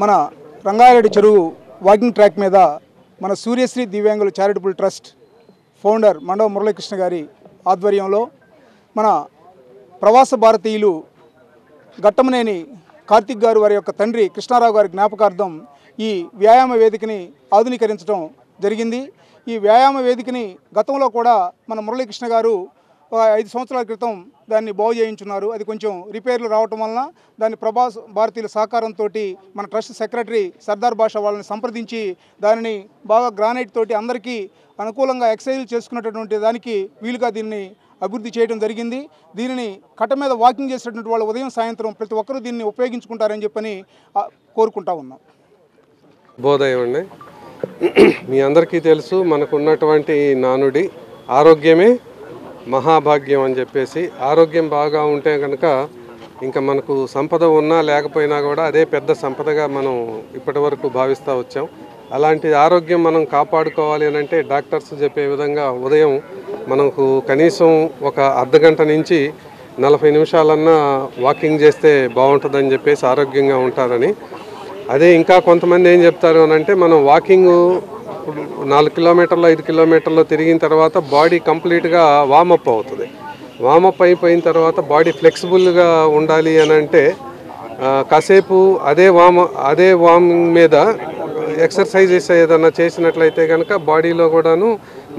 మన రంగారెడ్డి చెరువు walking track మీద మన సూర్యశ్రీ దివ్యాంగుల charitable trust founder Mandava Muralikrishna గారి ఆధ్వర్యంలో మన ప్రవాస భారతీయులు ఘట్టమనేని కార్తిక్ గారు వారి యొక్క తండ్రి కృష్ణారావు గారి జ్ఞాపకార్థం ఈ వ్యాయామ వేదికని ఆధునీకరించడం జరిగింది. ఈ వ్యాయామ వేదికని గతంలో కూడా మన మురళీకృష్ణ గారు 5 సంవత్సరాల క్రితం దాన్ని బాగు చేయించున్నారు. అది కొంచెం రిపేర్లు రావటం వలన దాన్ని ప్రవాస భారతీయుల సహకారంతో మన ట్రస్ట్ సెక్రటరీ సర్దార్ భాషా వాళ్ళని సంప్రదించి దానిని బాగా గ్రానైట్ తోటి అందరికీ అనుకూలంగా ఎక్సర్సైజ్ చేసుకున్నటువంటి దానికి వీలుగా దీన్ని అభివృద్ధి చేయడం జరిగింది. దీనిని కట్ట మీద వాకింగ్ చేసేటువంటి వాళ్ళు ఉదయం సాయంత్రం ప్రతి ఒక్కరూ దీన్ని ఉపయోగించుకుంటారని చెప్పని కోరుకుంటా ఉన్నాం. బోధయం అండి. మీ అందరికీ తెలుసు మనకున్నటువంటి నానుడి ఆరోగ్యమే మహాభాగ్యం అని చెప్పేసి. ఆరోగ్యం బాగా ఉంటే కనుక ఇంకా మనకు సంపద ఉన్నా లేకపోయినా కూడా అదే పెద్ద సంపదగా మనం ఇప్పటి వరకు భావిస్తూ వచ్చాం. అలాంటి ఆరోగ్యం మనం కాపాడుకోవాలి అని అంటే డాక్టర్స్ చెప్పే విధంగా ఉదయం మనకు కనీసం ఒక అర్ధగంట నుంచి 40 నిమిషాలన్నా వాకింగ్ చేస్తే బాగుంటుందని చెప్పేసి ఆరోగ్యంగా ఉంటారని. అదే ఇంకా కొంతమంది ఏం చెప్తారు అని అంటే మనం వాకింగ్ 4 కిలోమీటర్లు 5 కిలోమీటర్లు తిరిగిన తర్వాత బాడీ కంప్లీట్గా వామప్ అవుతుంది. వామప్ అయిపోయిన తర్వాత బాడీ ఫ్లెక్సిబుల్గా ఉండాలి అని అంటే కాసేపు అదే వామింగ్ మీద ఎక్సర్సైజెస్ ఏదైనా చేసినట్లయితే కనుక బాడీలో కూడాను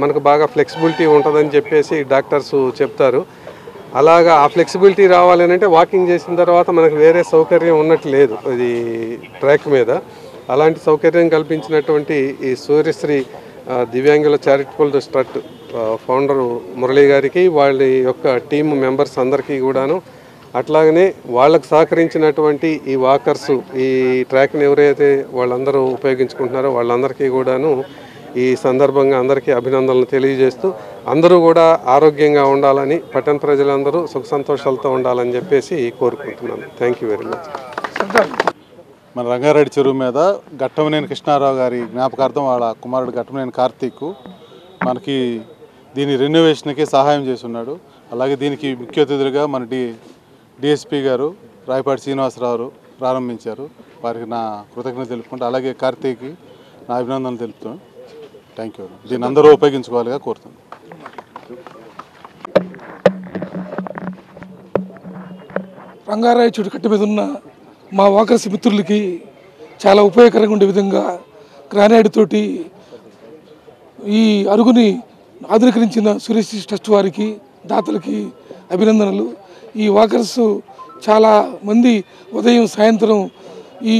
మనకు బాగా ఫ్లెక్సిబిలిటీ ఉంటుందని చెప్పేసి డాక్టర్స్ చెప్తారు. అలాగా ఆ ఫ్లెక్సిబిలిటీ రావాలని అంటే వాకింగ్ చేసిన తర్వాత మనకు వేరే సౌకర్యం ఉన్నట్టు లేదు ఇది ట్రాక్ మీద. అలాంటి సౌకర్యం కల్పించినటువంటి ఈ సూర్యశ్రీ దివ్యాంగుల చారిటబుల్ ట్రస్ట్ ఫౌండర్ మురళీ గారికి వాళ్ళ యొక్క టీమ్ మెంబర్స్ అందరికీ కూడాను, అట్లాగనే వాళ్ళకు సహకరించినటువంటి ఈ వాకర్సు ఈ ట్రాక్ని ఎవరైతే వాళ్ళందరూ ఉపయోగించుకుంటున్నారో వాళ్ళందరికీ కూడాను ఈ సందర్భంగా అందరికీ అభినందనలు తెలియజేస్తూ అందరూ కూడా ఆరోగ్యంగా ఉండాలని, పట్టణ ప్రజలందరూ సుఖ సంతోషాలతో ఉండాలని చెప్పేసి కోరుకుంటున్నాను. Thank you very much. మన రంగారెడ్డి చెరువు మీద ఘట్టమనేని కృష్ణారావు గారి జ్ఞాపకార్థం వాళ్ళ కుమారుడు ఘట్టమనేని కార్తీక్ మనకి దీని రెన్యువేషన్కి సహాయం చేసి ఉన్నాడు. అలాగే దీనికి ముఖ్య అతిథులుగా మన డిఎస్పీ గారు రాయపాటి శ్రీనివాసరావు ప్రారంభించారు. వారికి నా కృతజ్ఞత తెలుపుకుంటూ అలాగే కార్తీక్కి నా అభినందనలు తెలుపుతాను. Thank you. దీన్ని అందరూ ఉపయోగించుకోవాలిగా కోరుతాను. రంగారాయ చెట్టు కట్ట మీద ఉన్న మా వాకర్స్ మిత్రులకి చాలా ఉపయోగకరంగా ఉండే విధంగా గ్రానైట్ తోటి ఈ అరుగుని ఆధునీకరించిన సూర్యశ్రీ ట్రస్ట్ వారికి దాతలకి అభినందనలు. ఈ వాకర్స్ చాలా మంది ఉదయం సాయంత్రం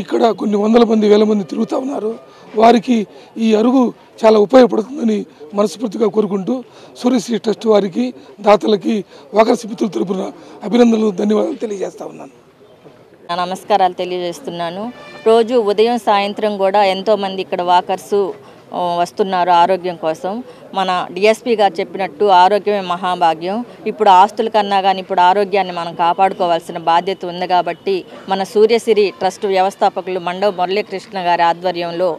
ఇక్కడ కొన్ని వందల మంది వేల మంది తిరుగుతూ ఉన్నారు. వారికి ఈ అరుగు చాలా ఉపయోగపడుతుందని మనస్ఫూర్తిగా కోరుకుంటూ సూర్యశ్రీ ట్రస్ట్ వారికి దాతలకి వాకర్స్ మిత్రుల తరపున అభినందనలు ధన్యవాదాలు తెలియజేస్తా ఉన్నాను. నమస్కారాలు తెలియజేస్తున్నాను. రోజు ఉదయం సాయంత్రం కూడా ఎంతోమంది ఇక్కడ వాకర్సు వస్తున్నారు ఆరోగ్యం కోసం. మన డిఎస్పీ గారు చెప్పినట్టు ఆరోగ్యమే మహాభాగ్యం. ఇప్పుడు ఆస్తుల కన్నా కానీ ఇప్పుడు ఆరోగ్యాన్ని మనం కాపాడుకోవాల్సిన బాధ్యత ఉంది కాబట్టి మన సూర్యశ్రీ ట్రస్ట్ వ్యవస్థాపకులు మండవ మురళీకృష్ణ గారి ఆధ్వర్యంలో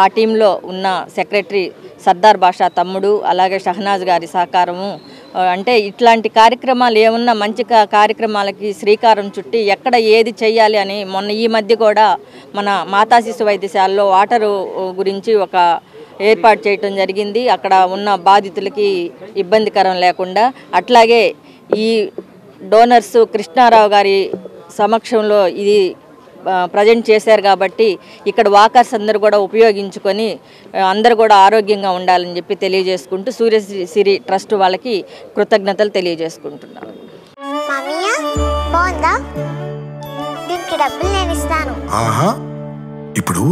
ఆ టీంలో ఉన్న సెక్రటరీ సర్దార్ భాషా తమ్ముడు అలాగే షహనాజ్ గారి సహకారము అంటే ఇట్లాంటి కార్యక్రమాలు ఏమున్నా మంచి కార్యక్రమాలకి శ్రీకారం చుట్టి ఎక్కడ ఏది చేయాలి అని మొన్న ఈ మధ్య కూడా మన మాతా శిశు వైద్యశాలలో వాటరు గురించి ఒక ఏర్పాటు చేయటం జరిగింది. అక్కడ ఉన్న బాధితులకి ఇబ్బందికరం లేకుండా. అట్లాగే ఈ డోనర్స్ కృష్ణారావు గారి సమక్షంలో ఇది ప్రజెంట్ చేశారు కాబట్టి ఇక్కడ వాకర్స్ అందరూ కూడా ఉపయోగించుకొని అందరూ కూడా ఆరోగ్యంగా ఉండాలని చెప్పి తెలియజేసుకుంటూ సూర్యశ్రీ ట్రస్ట్ వాళ్ళకి కృతజ్ఞతలు తెలియజేసుకుంటున్నాను. ఇప్పుడు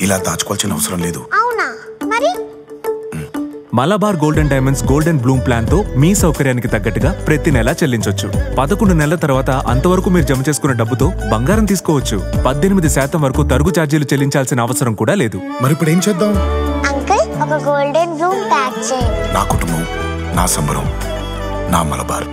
ఇలా దాచుకోవాల్సిన అవసరం లేదు. అవునా మరి Malabar golden diamonds golden Bloom plan తో మీ సౌకర్యానికి తగ్గట్టుగా ప్రతి నెల చెల్లించొచ్చు. 11 నెలల తర్వాత అంతవరకు మీరు జమ చేసుకున్న డబ్బుతో బంగారం తీసుకోవచ్చు. 18% వరకు తరుగు ఛార్జీలు చెల్లించాల్సిన అవసరం కూడా లేదు. మరి ఇప్పుడు ఏం చేద్దాం? అంకుల్ ఒక గోల్డెన్ బ్లూమ్ ప్యాక్ చేయండి. నా కుటుంబం, నా సంబరం, నా మలబార్.